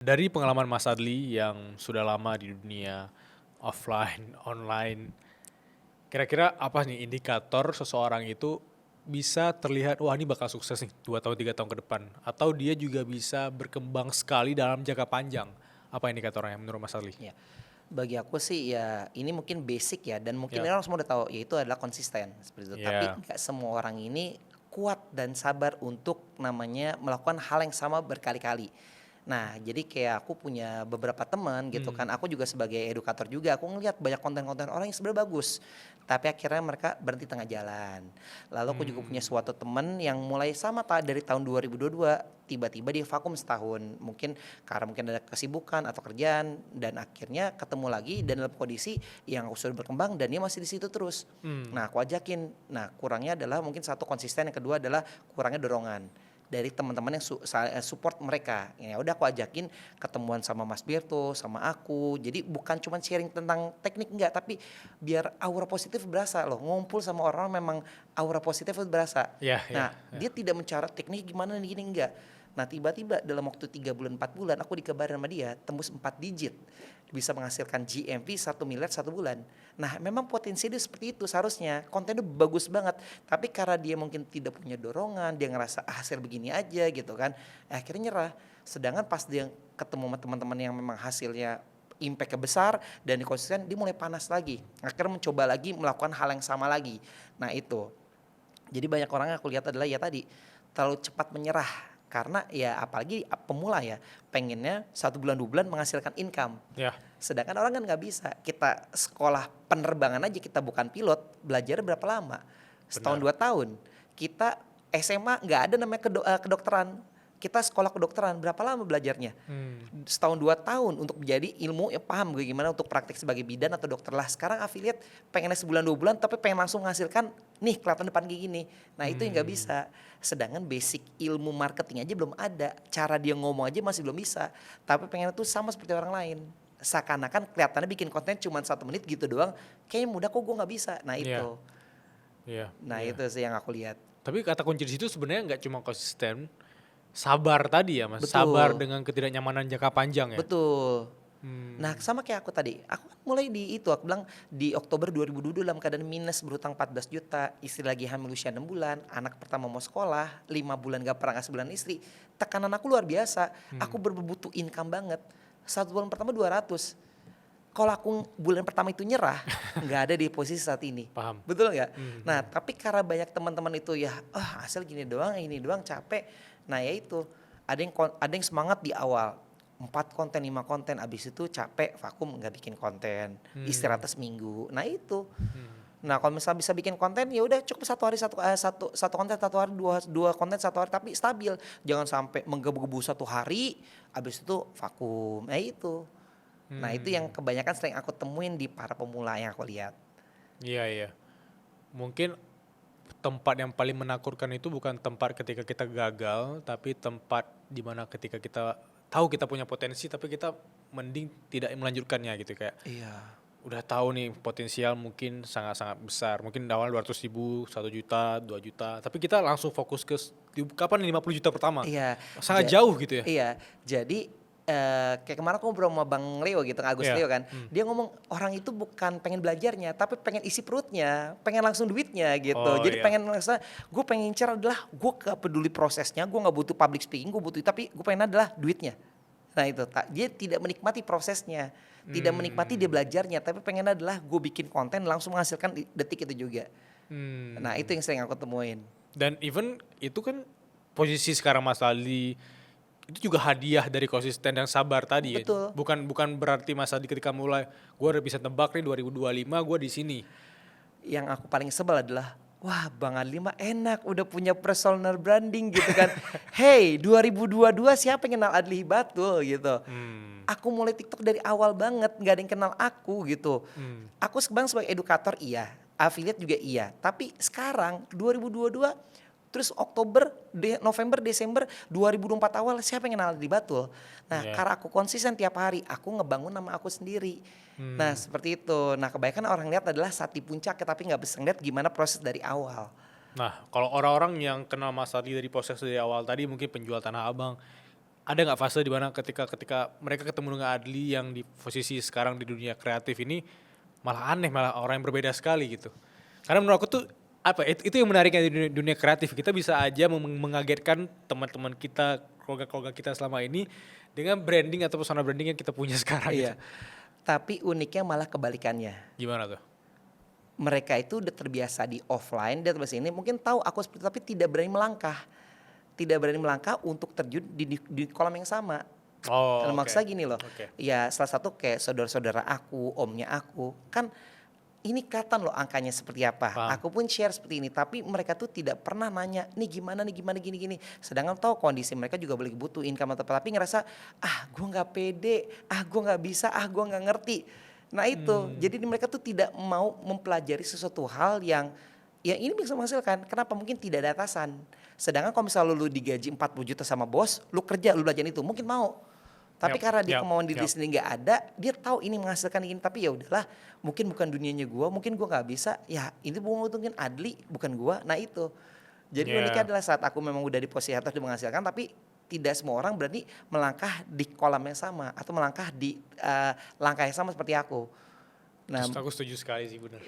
Dari pengalaman Mas Adli yang sudah lama di dunia offline, online, kira-kira apa nih indikator seseorang itu bisa terlihat, wah ini bakal sukses nih 2 tahun 3 tahun ke depan, atau dia juga bisa berkembang sekali dalam jangka panjang? Apa indikatornya menurut Mas Adli? Ya, bagi aku sih ya ini mungkin basic ya dan mungkin Ya, orang semua udah tahu yaitu adalah konsisten seperti itu. Tapi ya, nggak semua orang ini kuat dan sabar untuk namanya melakukan hal yang sama berkali-kali. Nah, jadi kayak aku punya beberapa teman gitu kan. hmm, Aku juga sebagai edukator juga aku ngelihat banyak konten-konten orang yang sebenarnya bagus. Tapi akhirnya mereka berhenti tengah jalan. Lalu aku juga punya hmm, suatu teman yang mulai sama dari tahun 2022 tiba-tiba dia vakum setahun. Mungkin karena mungkin ada kesibukan atau kerjaan dan akhirnya ketemu lagi dan dalam kondisi yang aku sudah berkembang dan dia masih di situ terus. hmm, Nah, aku ajakin. Nah, kurangnya adalah mungkin satu konsisten, yang kedua adalah kurangnya dorongan dari teman-teman yang support mereka. Ya udah aku ajakin ketemuan sama Mas Birto, sama aku. Jadi bukan cuma sharing tentang teknik enggak, tapi biar aura positif berasa loh. Ngumpul sama orang memang aura positif itu berasa. ya, ya, Nah, ya. dia tidak mencarat teknik gimana nih gini enggak. Nah, tiba-tiba dalam waktu 3 bulan 4 bulan aku dikabarin sama dia tembus 4 digit. Bisa menghasilkan GMV 1 miliar 1 bulan. Nah, memang potensi dia seperti itu seharusnya. Kontennya bagus banget. Tapi karena dia mungkin tidak punya dorongan, dia ngerasa hasil begini aja gitu kan. Akhirnya nyerah. Sedangkan pas dia ketemu sama teman-teman yang memang hasilnya impact-nya besar dan konsisten, dia mulai panas lagi. Akhirnya mencoba lagi melakukan hal yang sama lagi. Nah, itu. Jadi banyak orang yang aku lihat adalah ya tadi terlalu cepat menyerah karena ya apalagi pemula ya pengennya 1 bulan 2 bulan menghasilkan income. Ya, Sedangkan orang kan nggak bisa. Kita sekolah penerbangan aja kita bukan pilot, belajar berapa lama? Setahun benar. 2 tahun. Kita SMA nggak ada namanya kedokteran. Kita sekolah kedokteran berapa lama belajarnya? Hmm, Setahun 2 tahun untuk menjadi ilmu yang paham bagaimana untuk praktik sebagai bidan atau dokter lah. Sekarang affiliate pengennya 1 bulan 2 bulan tapi pengen langsung menghasilkan nih kelihatan depan kayak gini. Nah itu yang nggak hmm. bisa. Sedangkan basic ilmu marketing aja belum ada. Cara dia ngomong aja masih belum bisa. Tapi pengen tuh sama seperti orang lain. Seakan-akan kelihatannya bikin konten cuma 1 menit gitu doang. Kayaknya mudah kok gue nggak bisa. Nah Ya, itu. ya, Nah ya. itu sih yang aku lihat. Tapi kata kunci di situ sebenarnya nggak cuma konsisten, sabar tadi ya Mas, sabar Betul. dengan ketidaknyamanan jangka panjang ya? Betul. Nah, Hmm, sama kayak aku tadi, aku kan mulai di itu, aku bilang di Oktober 2022 dalam keadaan minus berhutang 14 juta, istri lagi hamil usia 6 bulan, anak pertama mau sekolah, 5 bulan gak pernah ngasih bulan istri. Tekanan aku luar biasa, aku hmm, berbutuh income banget. 1 bulan pertama 200. Kalau aku bulan pertama itu nyerah, nggak ada di posisi saat ini. paham. Betul nggak? Hmm, Nah, hmm, tapi karena banyak teman-teman itu ya, hasil gini doang, ini doang capek. Nah, ya itu. Ada yang semangat di awal. 4 konten, 5 konten, abis itu capek, vakum, nggak bikin konten. hmm, Istirahat seminggu. Nah, itu. hmm. Nah, kalau misalnya bisa bikin konten ya udah cukup 1 hari satu konten 1 hari, dua konten 1 hari tapi stabil. Jangan sampai menggebu-gebu 1 hari, abis itu vakum. Nah, itu. Nah, itu yang Hmm, kebanyakan sering aku temuin di para pemula yang aku lihat. iya, iya. Mungkin tempat yang paling menakutkan itu bukan tempat ketika kita gagal, tapi tempat di mana ketika kita tahu kita punya potensi, tapi kita mending tidak melanjutkannya gitu. Kayak Iya. udah tahu nih potensial mungkin sangat-sangat besar. Mungkin awal 200.000, 1 juta, 2 juta. Tapi kita langsung fokus ke kapan nih 50 juta pertama. Iya, Sangat jauh gitu ya. iya. Jadi, kayak kemarin aku ngobrol sama Bang Leo gitu, Agus Iya. Leo kan. Hmm. Dia ngomong orang itu bukan pengen belajarnya, tapi pengen isi perutnya, pengen langsung duitnya gitu. Oh Jadi iya. pengen ngerasa, gue pengen incar adalah gue gak peduli prosesnya, gue gak butuh public speaking, gue butuh tapi gue pengen adalah duitnya. Nah itu, dia tidak menikmati prosesnya, tidak menikmati dia Hmm. belajarnya, tapi pengen adalah gue bikin konten langsung menghasilkan di detik itu juga. Nah itu Hmm. yang sering aku temuin. Dan even itu kan posisi sekarang Mas Ali itu juga hadiah dari konsisten dan sabar tadi ya. Betul. Bukan bukan berarti Mas Ali ketika mulai gue udah bisa tebak nih 2025 gue di sini. Yang aku paling sebel adalah, wah Bang Adli mah enak udah punya personal branding gitu kan. Hey 2022 siapa yang kenal Adli Hibatul gitu. Hmm. Aku mulai TikTok dari awal banget, gak ada yang kenal aku gitu. Hmm. Aku sekarang sebagai edukator iya, affiliate juga iya. Tapi sekarang 2022 terus Oktober, November, Desember 2024 awal siapa yang kenal Adli Batul. Nah Ya. karena aku konsisten tiap hari, aku ngebangun nama aku sendiri. Nah Hmm. seperti itu. Nah kebanyakan orang lihat adalah saat di puncak tapi nggak bisa ngeliat gimana proses dari awal. Nah, kalau orang-orang yang kenal Mas Ali dari proses dari awal tadi mungkin penjual Tanah Abang, ada nggak fase di mana ketika mereka ketemu dengan Adli yang di posisi sekarang di dunia kreatif ini malah aneh, malah orang yang berbeda sekali gitu. Karena menurut aku tuh apa itu yang menariknya di dunia kreatif, kita bisa aja mengagetkan teman-teman kita, keluarga-keluarga kita selama ini dengan branding atau persona branding yang kita punya sekarang gitu. Iya. Tapi uniknya malah kebalikannya. Gimana tuh? Mereka itu udah terbiasa di offline, dia terbiasa ini mungkin tahu aku seperti tapi tidak berani melangkah. Tidak berani melangkah untuk terjun di kolam yang sama. Oh, oke. Maksudnya gini loh, Oke. ya salah satu kayak saudara-saudara aku, omnya aku, kan ini kelihatan loh angkanya seperti apa. Paham. Aku pun share seperti ini, tapi mereka tuh tidak pernah nanya, nih gimana gini-gini. Sedangkan tahu kondisi mereka juga boleh butuh income atau apa, tapi ngerasa, gue nggak pede, gue nggak bisa, gue nggak ngerti. Nah itu, jadi mereka tuh tidak mau mempelajari sesuatu hal yang ini bisa menghasilkan. Kenapa? Mungkin tidak ada atasan. Sedangkan kalau misalnya lu digaji 40 juta sama bos, lu kerja, lu belajar itu, mungkin mau. Tapi Yap, karena dia yap, kemauan diri yap. sendiri nggak ada, dia tahu ini menghasilkan ini. Tapi ya udahlah, mungkin bukan dunianya gua, mungkin gua nggak bisa. Ya ini mungkin Adli, bukan gua. Nah itu. Jadi Yeah. uniknya adalah saat aku memang udah di posisi atas dan menghasilkan, tapi tidak semua orang berani melangkah di kolam yang sama atau melangkah di langkah yang sama seperti aku. Nah, Aku setuju sekali sih, bener.